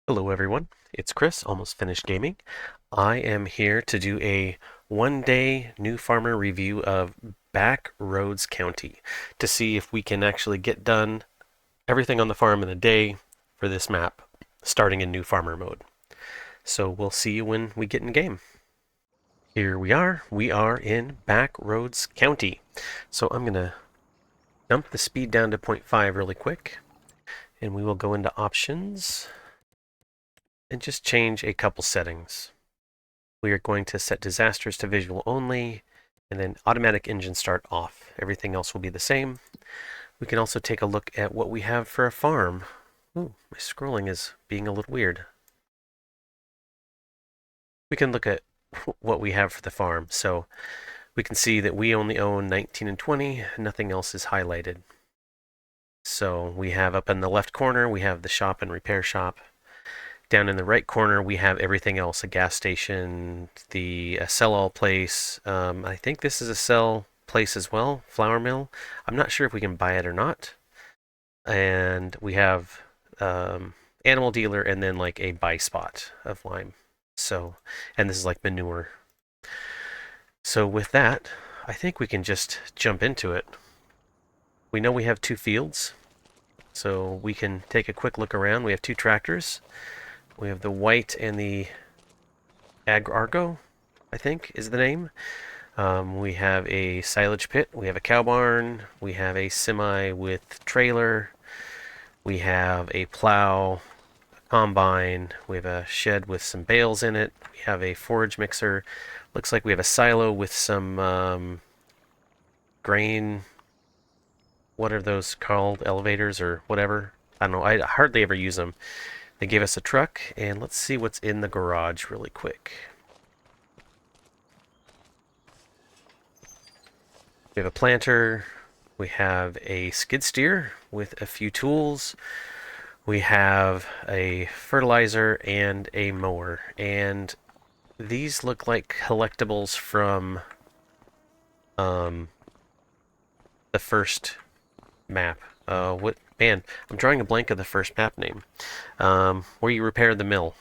Hello everyone, it's Chris, almost finished gaming. I am here to do a one-day new farmer review of Backroads County to see if we can actually get done everything on the farm in a day for this map, starting in new farmer mode. So we'll see you when we get in game. Here we are in Backroads County. So I'm going to dump the speed down to 0.5 really quick, and we will go into options and just change a couple settings. We are going to set disasters to visual only, and then automatic engine start off. Everything else will be the same. We can also take a look at what we have for a farm. Ooh, my scrolling is being a little weird. We can look at what we have for the farm. So we can see that we only own 19 and 20. Nothing else is highlighted. So we have up in the left corner, we have the shop and repair shop. Down in the right corner, we have everything else, a gas station, the sell-all place. I think this is a sell place as well, flour mill. I'm not sure if we can buy it or not. And we have animal dealer and then like a buy spot of lime. So, and this is like manure. So with that, I think we can just jump into it. We know we have two fields, so we can take a quick look around. We have two tractors. We have the white and the Argo, I think is the name. We have a silage pit. We have a cow barn. We have a semi with trailer. We have a plow, a combine. We have a shed with some bales in it. We have a forage mixer. Looks like we have a silo with some grain. What are those called? Elevators or whatever? I don't know. I hardly ever use them. They gave us a truck, and let's see what's in the garage really quick. We have a planter, we have a skid steer with a few tools, we have a fertilizer and a mower, and these look like collectibles from the first map. What man? I'm drawing a blank of the first map name. Where you repair the mill,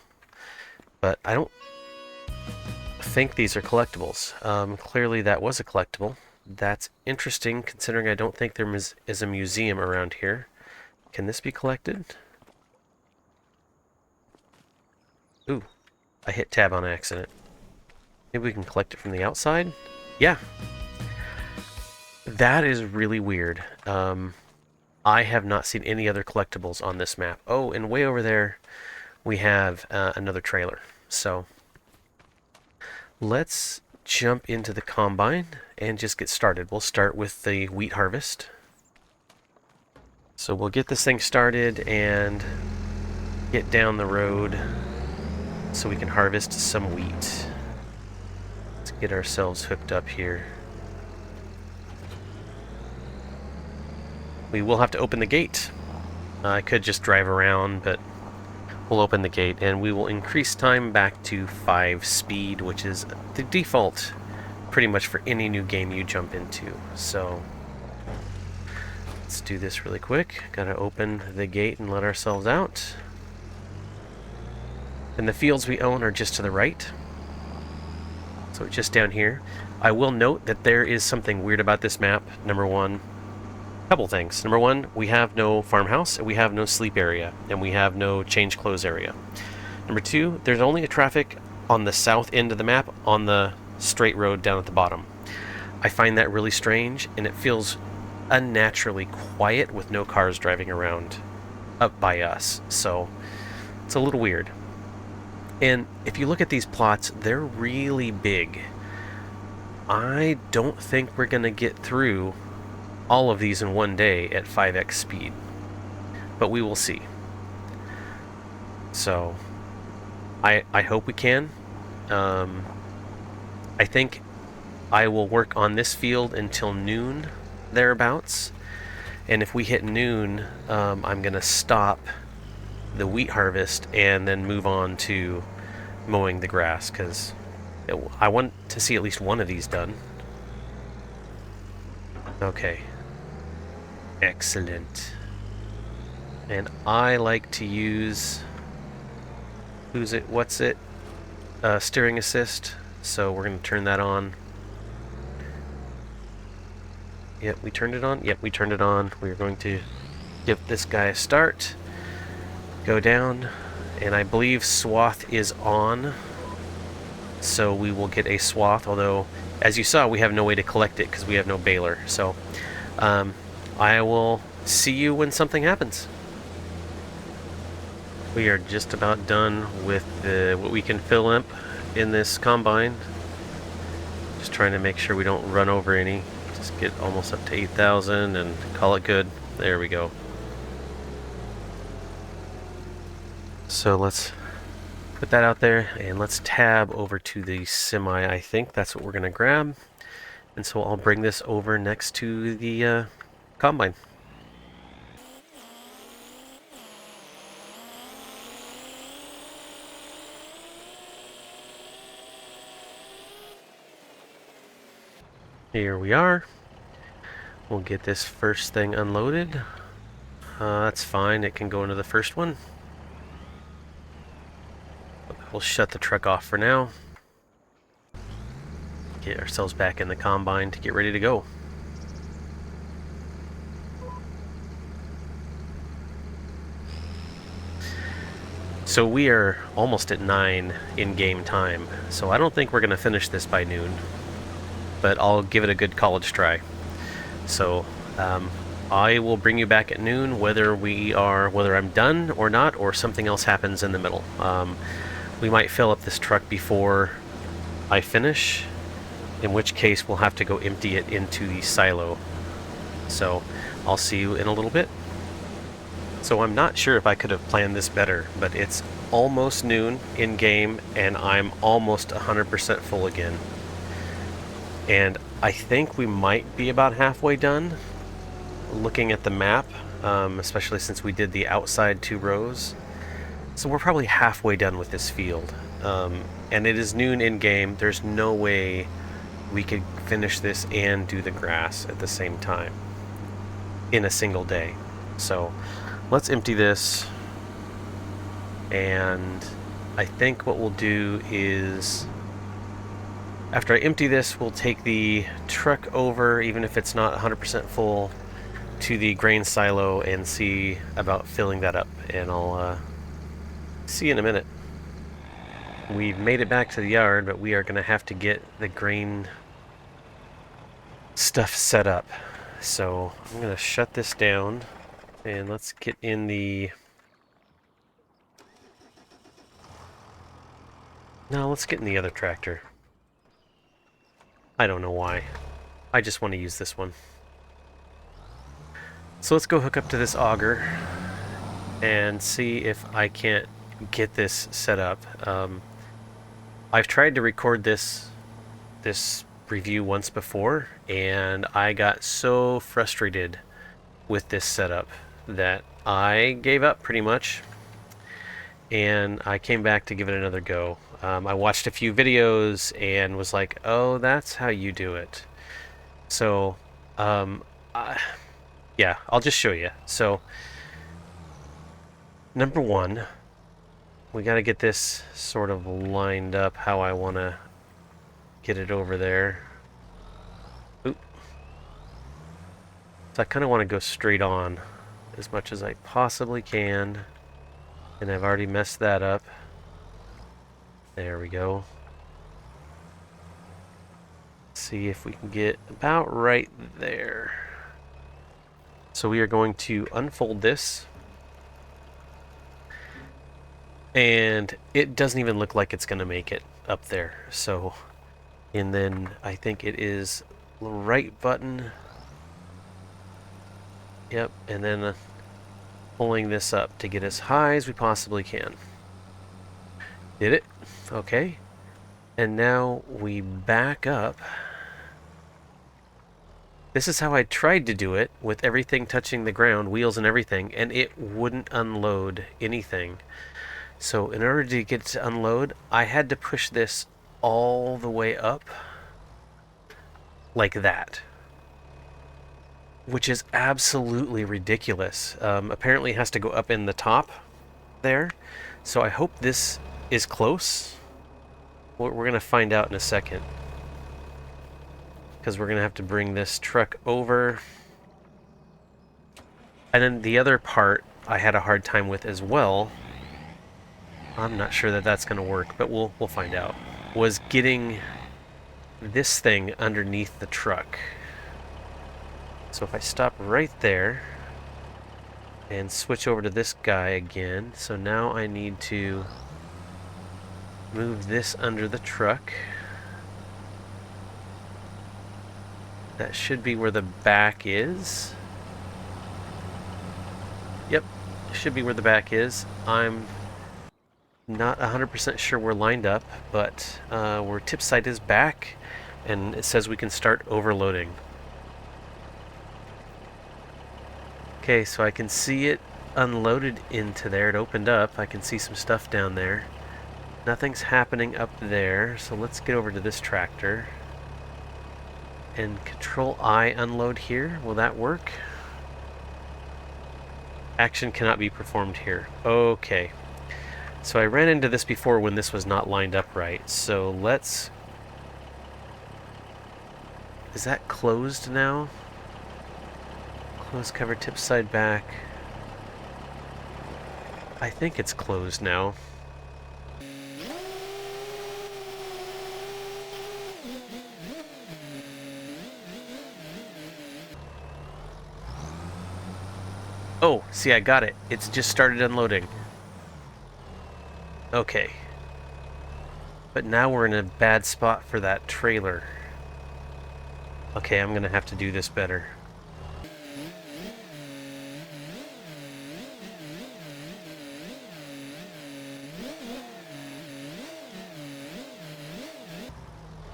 but I don't think these are collectibles. Clearly, that was a collectible. That's interesting, considering I don't think there is a museum around here. Can this be collected? Ooh, I hit tab on accident. Maybe we can collect it from the outside? Yeah. That is really weird. I have not seen any other collectibles on this map. Oh, and way over there, we have another trailer. So, let's jump into the combine and just get started. We'll start with the wheat harvest. So we'll get this thing started and get down the road so we can harvest some wheat. Let's get ourselves hooked up here. We will have to open the gate. I could just drive around, but we'll open the gate and we will increase time back to 5 speed, which is the default pretty much for any new game you jump into. So let's do this really quick. Gotta open the gate and let ourselves out. And the fields we own are just to the right. So just down here. I will note that there is something weird about this map. Number one, couple things. Number one, we have no farmhouse, and we have no sleep area, and we have no change clothes area. Number two, there's only a traffic on the south end of the map on the straight road down at the bottom. I find that really strange, and it feels unnaturally quiet with no cars driving around up by us. So it's a little weird. And if you look at these plots, they're really big. I don't think we're going to get through all of these in one day at 5x speed, but we will see. So I hope we can. I think I will work on this field until noon, thereabouts, and if we hit noon, I'm gonna stop the wheat harvest and then move on to mowing the grass, because I want to see at least one of these done. Okay. Excellent. And I like to use who's it, what's it, steering assist. So we're going to turn that on. Yep, we turned it on. Yep, we turned it on. We're going to give this guy a start. Go down. And I believe swath is on. So we will get a swath, although, as you saw, we have no way to collect it because we have no baler. So I will see you when something happens. We are just about done with what we can fill up in this combine. Just trying to make sure we don't run over any. Just get almost up to 8,000 and call it good. There we go. So let's put that out there and let's tab over to the semi. I think that's what we're going to grab. And so I'll bring this over next to the combine. Here we are. We'll get this first thing unloaded. That's fine, it can go into the first one. We'll shut the truck off for now. Get ourselves back in the combine to get ready to go. So we are almost at 9 in game time, so I don't think we're going to finish this by noon, but I'll give it a good college try. So I will bring you back at noon whether I'm done or not, or something else happens in the middle. We might fill up this truck before I finish, in which case we'll have to go empty it into the silo. So I'll see you in a little bit. So I'm not sure if I could have planned this better, but it's almost noon in game and I'm almost 100% full again. And I think we might be about halfway done looking at the map, especially since we did the outside 2 rows. So we're probably halfway done with this field. And it is noon in game. There's no way we could finish this and do the grass at the same time in a single day. So let's empty this. And I think what we'll do is, after I empty this, we'll take the truck over, even if it's not 100% full, to the grain silo and see about filling that up. And I'll see you in a minute. We've made it back to the yard, but we are going to have to get the grain stuff set up. So I'm going to shut this down and let's get in the... No, let's get in the other tractor. I don't know why. I just want to use this one. So let's go hook up to this auger and see if I can't get this set up. I've tried to record this review once before, and I got so frustrated with this setup that I gave up pretty much, and I came back to give it another go. I watched a few videos and was like, oh, that's how you do it. So yeah, I'll just show you. So number one, we got to get this sort of lined up how I want to get it over there. Oop. So I kind of want to go straight on as much as I possibly can. And I've already messed that up. There we go. See if we can get about right there. So we are going to unfold this. And it doesn't even look like it's going to make it up there. So, and then I think it is the right button. Yep, and then pulling this up to get as high as we possibly can. Did it? Okay. And now we back up. This is how I tried to do it, with everything touching the ground, wheels and everything, and it wouldn't unload anything. So in order to get it to unload, I had to push this all the way up like that, which is absolutely ridiculous. Apparently it has to go up in the top there. So I hope this is close. We're going to find out in a second. Because we're going to have to bring this truck over. And then the other part I had a hard time with as well. I'm not sure that that's going to work, but we'll find out. Was getting this thing underneath the truck. So if I stop right there and switch over to this guy again, so now I need to move this under the truck. That should be where the back is. Yep, should be where the back is. I'm not 100% sure we're lined up, but where tip side is back, and it says we can start overloading. Okay, so I can see it unloaded into there. It opened up. I can see some stuff down there. Nothing's happening up there, so let's get over to this tractor. And Control I unload here. Will that work? Action cannot be performed here. Okay. So I ran into this before when this was not lined up right. So let's... Is that closed now? Close cover, tip side back. I think it's closed now. Oh, see, I got it. It's just started unloading. Okay. But now we're in a bad spot for that trailer. Okay, I'm gonna have to do this better.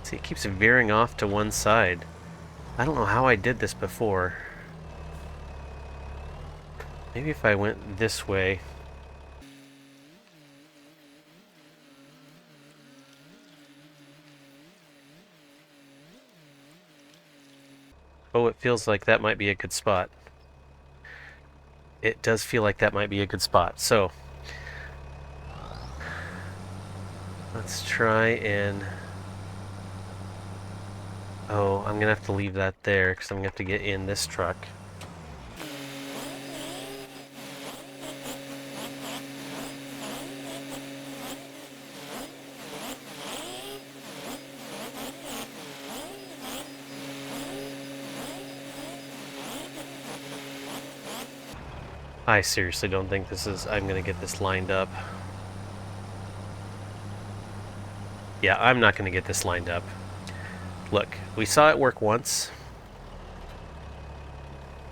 See, it keeps veering off to one side. I don't know how I did this before. Maybe if I went this way. Oh, it feels like that might be a good spot. It does feel like that might be a good spot. So, let's try and... Oh, I'm gonna have to leave that there because I'm gonna have to get in this truck. I seriously don't think this is... I'm gonna get this lined up. Yeah, I'm not gonna get this lined up. Look, we saw it work once.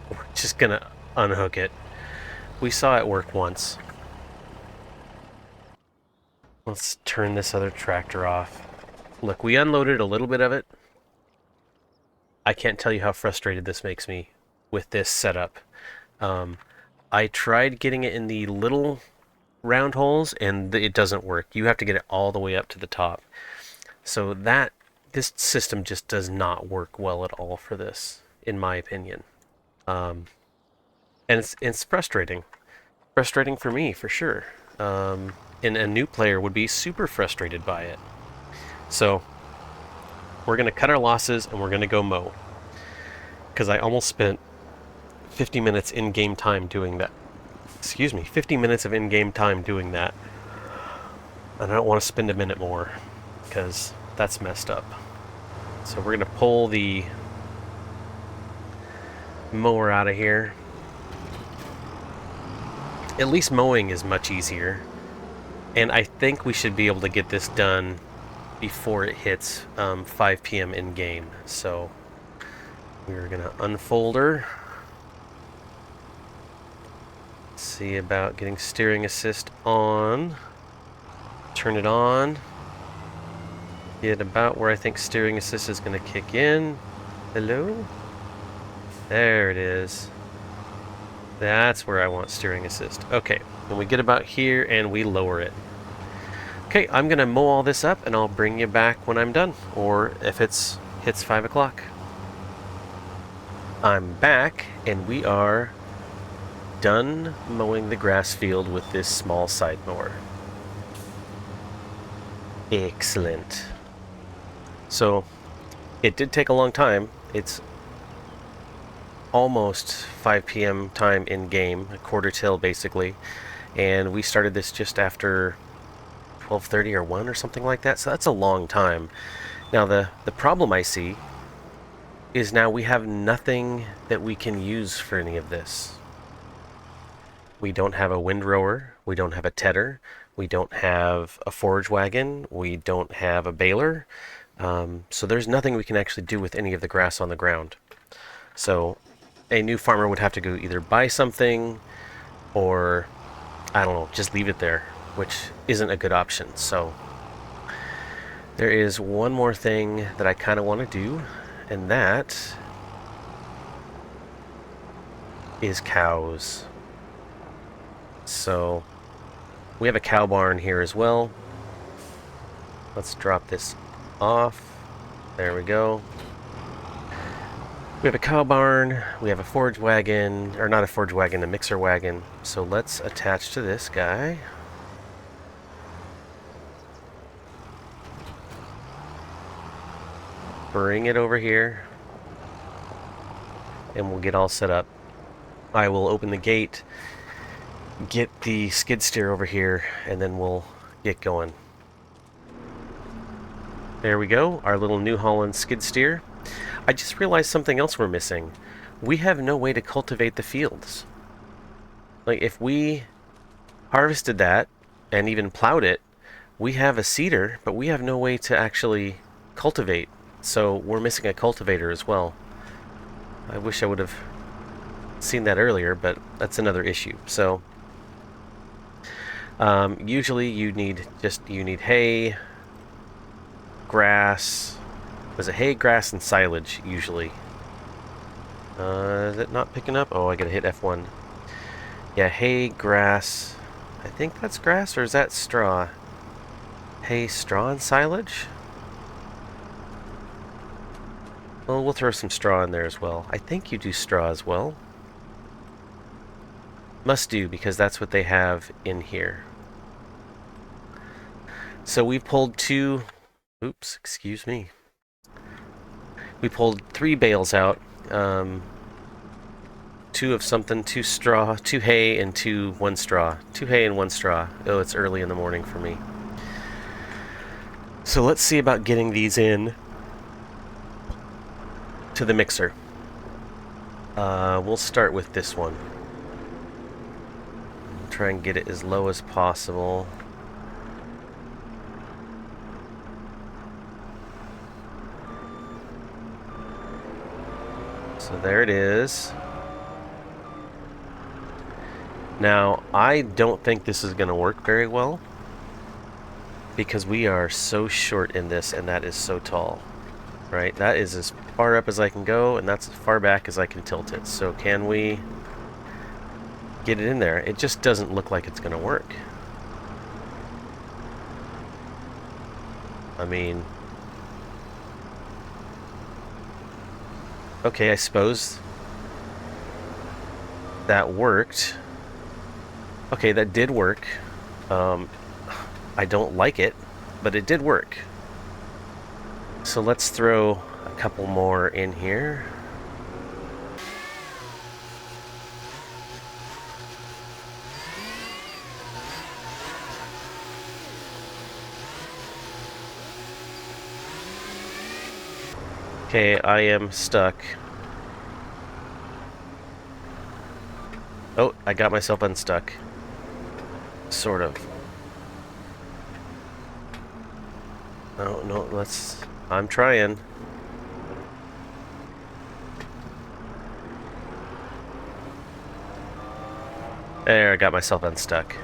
We're just gonna unhook it. We saw it work once. Let's turn this other tractor off. Look, we unloaded a little bit of it. I can't tell you how frustrated this makes me with this setup. I tried getting it in the little round holes, and it doesn't work. You have to get it all the way up to the top. So this system just does not work well at all for this, in my opinion. And it's frustrating. Frustrating for me, for sure. And a new player would be super frustrated by it. So we're going to cut our losses, and we're going to go mow. Because I almost spent 50 minutes in-game time doing that. Excuse me, 50 minutes of in-game time doing that. And I don't want to spend a minute more, because that's messed up. So we're going to pull the mower out of here. At least mowing is much easier. And I think we should be able to get this done before it hits 5 p.m. in-game. So we're going to unfold her. See about getting steering assist on. Turn it on. Get about where I think steering assist is going to kick in. Hello? There it is. That's where I want steering assist. Okay, and we get about here and we lower it. Okay, I'm going to mow all this up and I'll bring you back when I'm done, or if it hits 5 o'clock. I'm back and we are done mowing the grass field with this small side mower. Excellent. So, it did take a long time. It's almost 5 p.m. time in game, a quarter till basically, and we started this just after 12:30 or 1 or something like that, so that's a long time. Now the problem I see is now we have nothing that we can use for any of this. We don't have a windrower, we don't have a tedder, we don't have a forage wagon, we don't have a baler, so there's nothing we can actually do with any of the grass on the ground. So a new farmer would have to go either buy something or, I don't know, just leave it there, which isn't a good option. So there is one more thing that I kind of want to do, and that is cows. So we have a cow barn here as well. Let's drop this off. There we go. We have a cow barn, we have a forage wagon, or not a forage wagon, a mixer wagon. So let's attach to this guy. Bring it over here. And we'll get all set up. I will open the gate, get the skid steer over here, and then we'll get going. There we go, our little New Holland skid steer. I just realized something else we're missing. We have no way to cultivate the fields. Like, if we harvested that and even plowed it, we have a seeder, but we have no way to actually cultivate. So we're missing a cultivator as well. I wish I would have seen that earlier, but that's another issue. So usually you need hay, grass. Was it hay, grass, and silage, usually? Is it not picking up? Oh, I gotta hit F1. Yeah, hay, grass. I think that's grass, or is that straw? Hay, straw, and silage? Well, we'll throw some straw in there as well. I think you do straw as well. Must do, because that's what they have in here. So we've pulled two... Oops, excuse me. We pulled 3 bales out, 2 of something, 2 straw, 2 hay, and 1 straw. 2 hay and 1 straw. Oh, it's early in the morning for me. So let's see about getting these in to the mixer. We'll start with this one. Try and get it as low as possible. So there it is. Now, I don't think this is going to work very well because we are so short in this, and that is so tall. Right? That is as far up as I can go, and that's as far back as I can tilt it. So can we get it in there? It just doesn't look like it's going to work. I mean... Okay, I suppose that worked. Okay, that did work. I don't like it, but it did work. So let's throw a couple more in here. Okay, I am stuck. Oh, I got myself unstuck. Sort of. No, I'm trying. There, I got myself unstuck.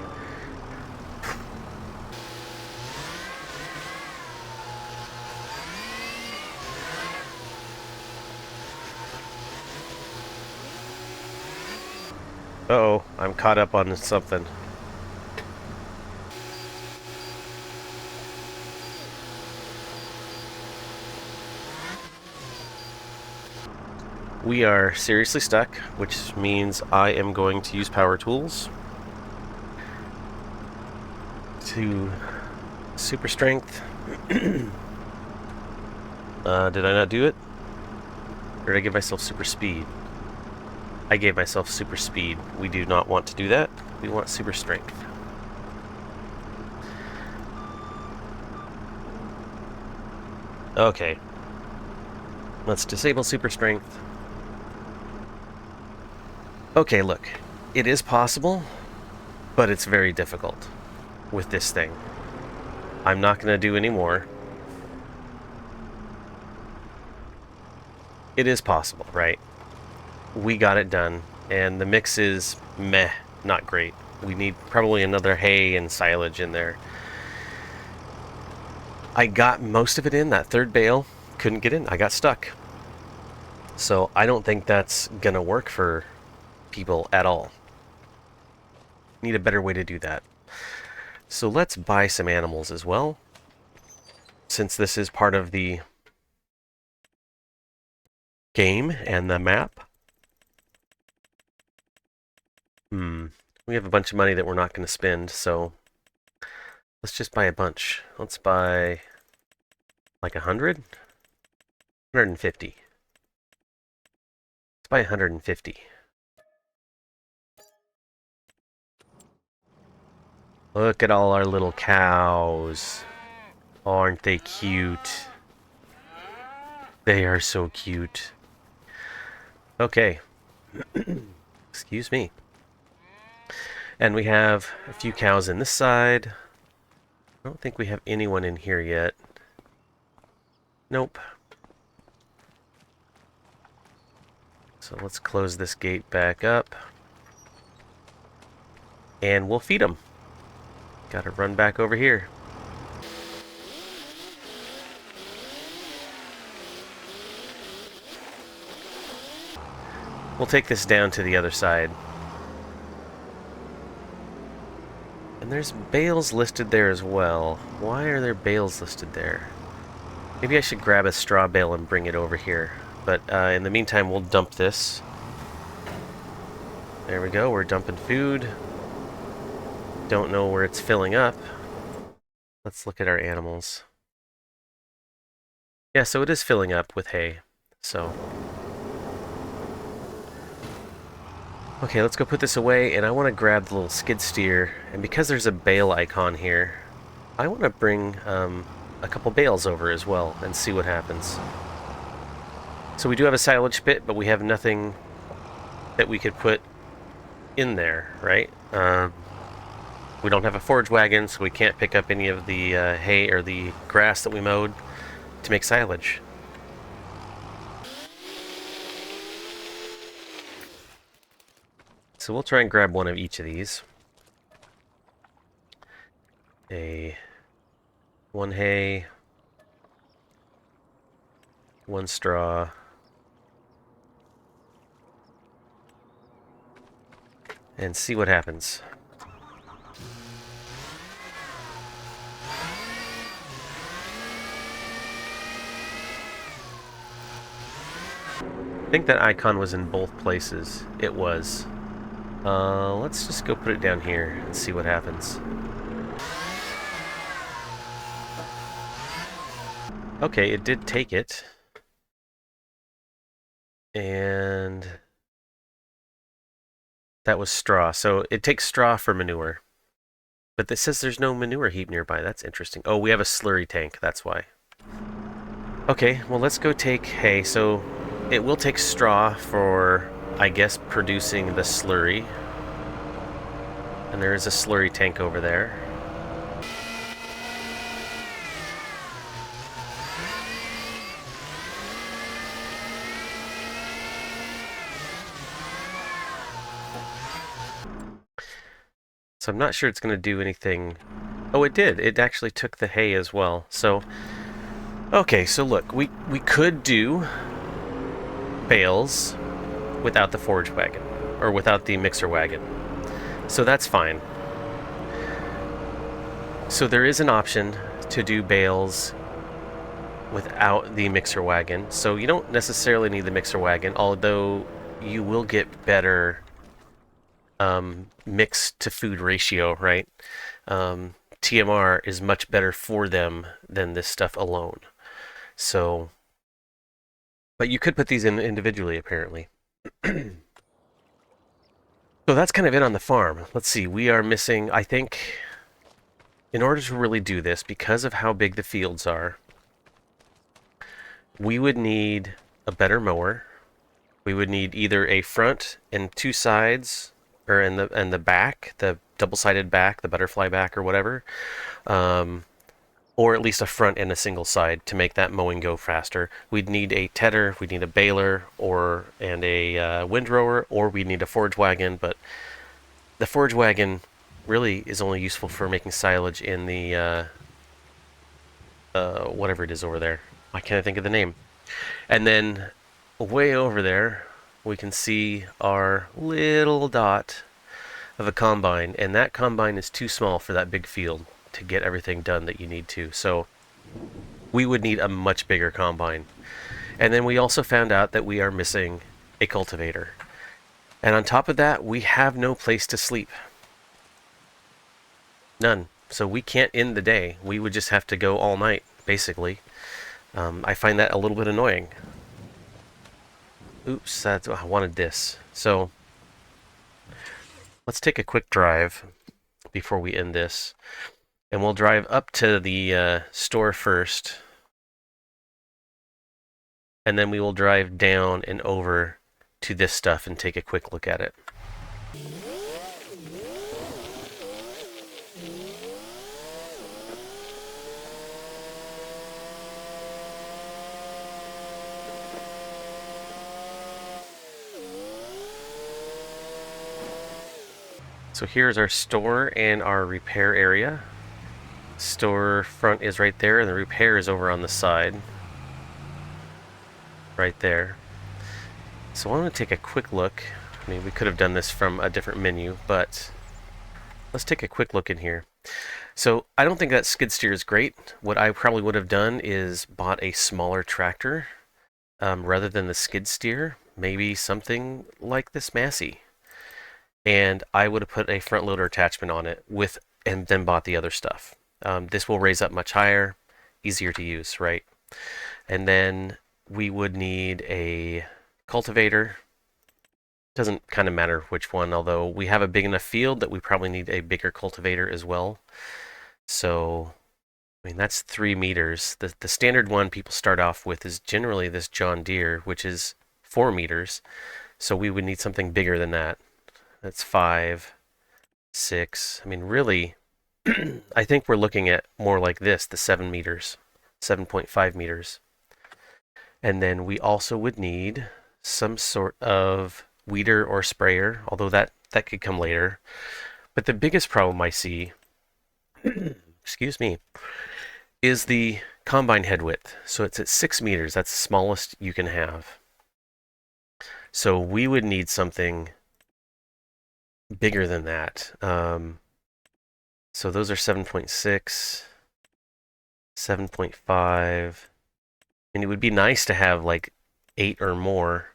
Uh-oh, I'm caught up on something. We are seriously stuck, which means I am going to use power tools to Super strength. Did I not do it? Or did I give myself super speed? I gave myself super speed. We do not want to do that. We want super strength. Okay. Let's disable super strength. Okay, look. It is possible, but it's very difficult with this thing. I'm not going to do any more. It is possible, right? We got it done, and the mix is meh, not great. We need probably another hay and silage in there. I got most of it in. That third bale couldn't get in. I got stuck. So I don't think that's going to work for people at all. Need a better way to do that. So let's buy some animals as well, since this is part of the game and the map. We have a bunch of money that we're not going to spend, so let's just buy a bunch. Let's buy like 100? 150. Let's buy 150. Look at all our little cows. Aren't they cute? They are so cute. Okay. Excuse me. And we have a few cows in this side. I don't think we have anyone in here yet. Nope. So let's close this gate back up. And we'll feed them. Gotta run back over here. We'll take this down to the other side. And there's bales listed there as well. Why are there bales listed there? Maybe I should grab a straw bale and bring it over here. But in the meantime, we'll dump this. There we go, we're dumping food. Don't know where it's filling up. Let's look at our animals. Yeah, so it is filling up with hay. So okay, let's go put this away, and I want to grab the little skid steer, and because there's a bale icon here, I want to bring a couple bales over as well and see what happens. So we do have a silage pit, but we have nothing that we could put in there, right? We don't have a forage wagon, so we can't pick up any of the hay or the grass that we mowed to make silage. So we'll try and grab one of each of these. One hay, one straw, and see what happens. I think that icon was in both places. It was. Let's just go put it down here and see what happens. Okay, it did take it. And that was straw. So it takes straw for manure. But this says there's no manure heap nearby. That's interesting. Oh, we have a slurry tank. That's why. Okay, well, let's go take hay. So it will take straw for, I guess, producing the slurry. And there is a slurry tank over there. So I'm not sure it's going to do anything. Oh, it did. It actually took the hay as well. So, okay, so look, we could do bales without the forage wagon, or without the mixer wagon. So that's fine. So there is an option to do bales without the mixer wagon. So you don't necessarily need the mixer wagon, although you will get better mix to food ratio, right? TMR is much better for them than this stuff alone. So, but you could put these in individually, apparently. So that's kind of it on the farm. Let's see, we are missing, I think, in order to really do this, because of how big the fields are, we would need a better mower. We would need either a front and two sides, or in the back, the double-sided back, the butterfly back or whatever, or at least a front and a single side to make that mowing go faster. We'd need a tedder, we'd need a baler, and a windrower, or we'd need a forage wagon. But the forage wagon really is only useful for making silage in the whatever it is over there. I can't think of the name. And then way over there, we can see our little dot of a combine, and that combine is too small for that big field to get everything done that you need to. So we would need a much bigger combine. And then we also found out that we are missing a cultivator. And on top of that, we have no place to sleep. None. So we can't end the day. We would just have to go all night, basically. I find that a little bit annoying. Oops, I wanted this. So let's take a quick drive before we end this. And we'll drive up to the store first. And then we will drive down and over to this stuff and take a quick look at it. So here's our store and our repair area. Store front is right there, and the repair is over on the side. Right there. So I want to take a quick look. I mean, we could have done this from a different menu, but let's take a quick look in here. So I don't think that skid steer is great. What I probably would have done is bought a smaller tractor rather than the skid steer. Maybe something like this Massey. And I would have put a front loader attachment on it and then bought the other stuff. This will raise up much higher, easier to use, right? And then we would need a cultivator. Doesn't kind of matter which one, although we have a big enough field that we probably need a bigger cultivator as well. So, I mean, that's 3 meters. The standard one people start off with is generally this John Deere, which is 4 meters. So we would need something bigger than that. That's 5, 6. I mean, really, I think we're looking at more like this, the 7 meters, 7.5 meters. And then we also would need some sort of weeder or sprayer, although that could come later. But the biggest problem I see, excuse me, is the combine head width. So it's at 6 meters. That's the smallest you can have. So we would need something bigger than that. So those are 7.6, 7.5, and it would be nice to have like 8 or more,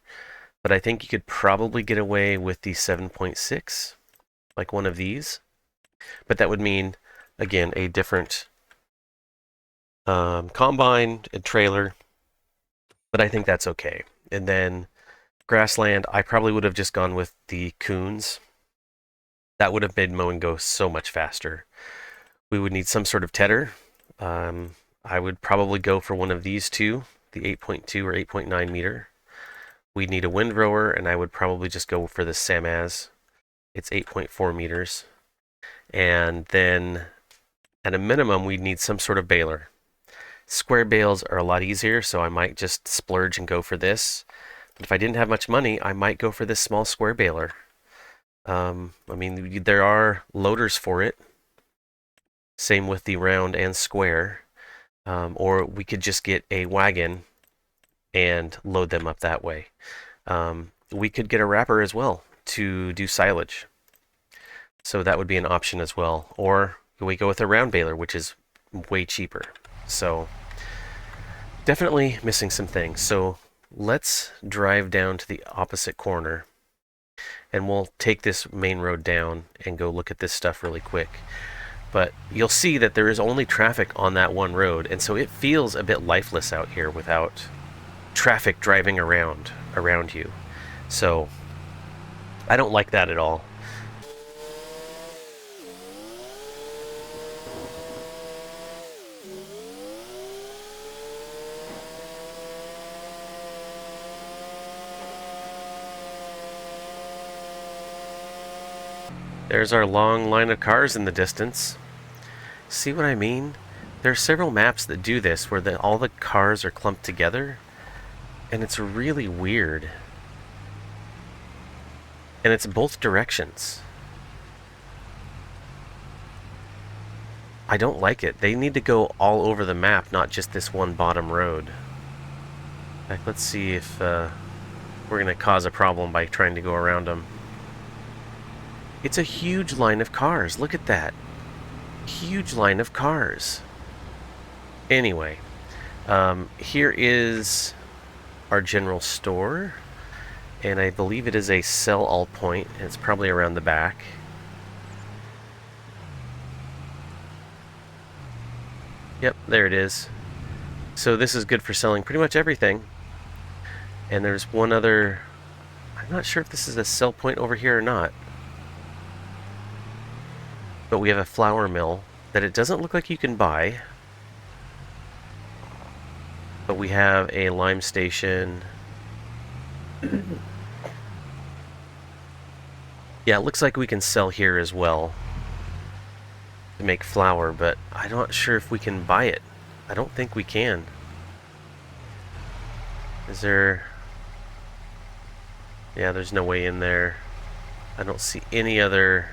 but I think you could probably get away with the 7.6, like one of these. But that would mean, again, a different combine and trailer, but I think that's okay. And then grassland, I probably would have just gone with the Coons. That would have made mowing go so much faster. We would need some sort of tedder. I would probably go for one of these two, the 8.2 or 8.9 meter. We'd need a windrower, and I would probably just go for the Samaz. It's 8.4 meters. And then at a minimum, we'd need some sort of baler. Square bales are a lot easier, so I might just splurge and go for this. But if I didn't have much money, I might go for this small square baler. I mean, there are loaders for it. Same with the round and square. Or we could just get a wagon and load them up that way. We could get a wrapper as well to do silage. So that would be an option as well. Or we go with a round baler, which is way cheaper. So definitely missing some things. So let's drive down to the opposite corner, and we'll take this main road down and go look at this stuff really quick. But you'll see that there is only traffic on that one road, and so it feels a bit lifeless out here without traffic driving around you. So I don't like that at all. There's our long line of cars in the distance. See what I mean? There are several maps that do this where all the cars are clumped together, and it's really weird. And it's both directions. I don't like it. They need to go all over the map, not just this one bottom road. In fact, let's see if we're going to cause a problem by trying to go around them. It's a huge line of cars. Look at that. Huge line of cars. Anyway, here is our general store. And I believe it is a sell all point. It's probably around the back. Yep, there it is. So this is good for selling pretty much everything. And there's one other... I'm not sure if this is a sell point over here or not. But we have a flour mill that it doesn't look like you can buy. But we have a lime station. Yeah, it looks like we can sell here as well to make flour, but I'm not sure if we can buy it. I don't think we can. Is there... Yeah, there's no way in there. I don't see any other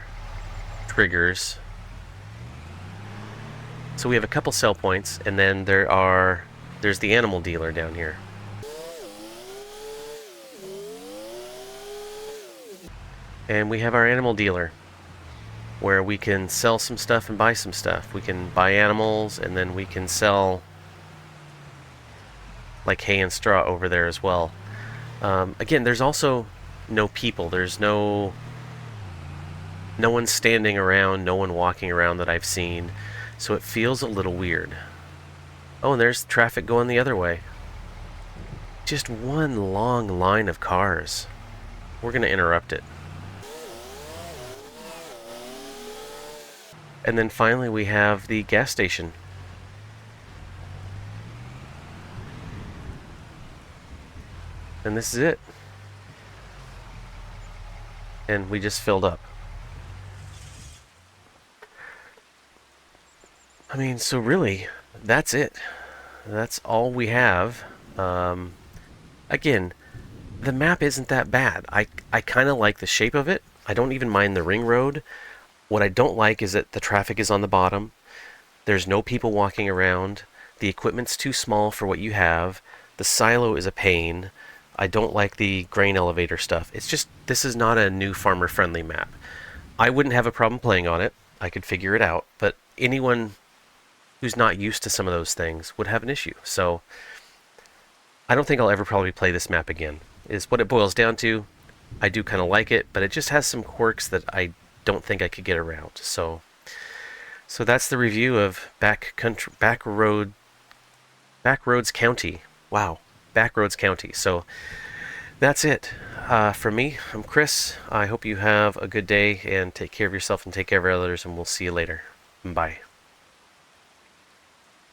triggers. So we have a couple sell points, and then there's the animal dealer down here. And we have our animal dealer, where we can sell some stuff and buy some stuff. We can buy animals, and then we can sell like hay and straw over there as well. Again, there's also no people. There's no one standing around, no one walking around that I've seen. So it feels a little weird. Oh, and there's traffic going the other way. Just one long line of cars. We're going to interrupt it. And then finally we have the gas station. And this is it. And we just filled up. I mean, so really, that's it. That's all we have. Again, the map isn't that bad. I kind of like the shape of it. I don't even mind the ring road. What I don't like is that the traffic is on the bottom. There's no people walking around. The equipment's too small for what you have. The silo is a pain. I don't like the grain elevator stuff. It's just, this is not a new farmer-friendly map. I wouldn't have a problem playing on it. I could figure it out. But anyone who's not used to some of those things would have an issue. So I don't think I'll ever probably play this map again, is what it boils down to. I do kind of like it, but it just has some quirks that I don't think I could get around. So that's the review of Backroads County. Wow, Backroads County. So that's it. From me, I'm Chris. I hope you have a good day and take care of yourself and take care of others, and we'll see you later. Bye.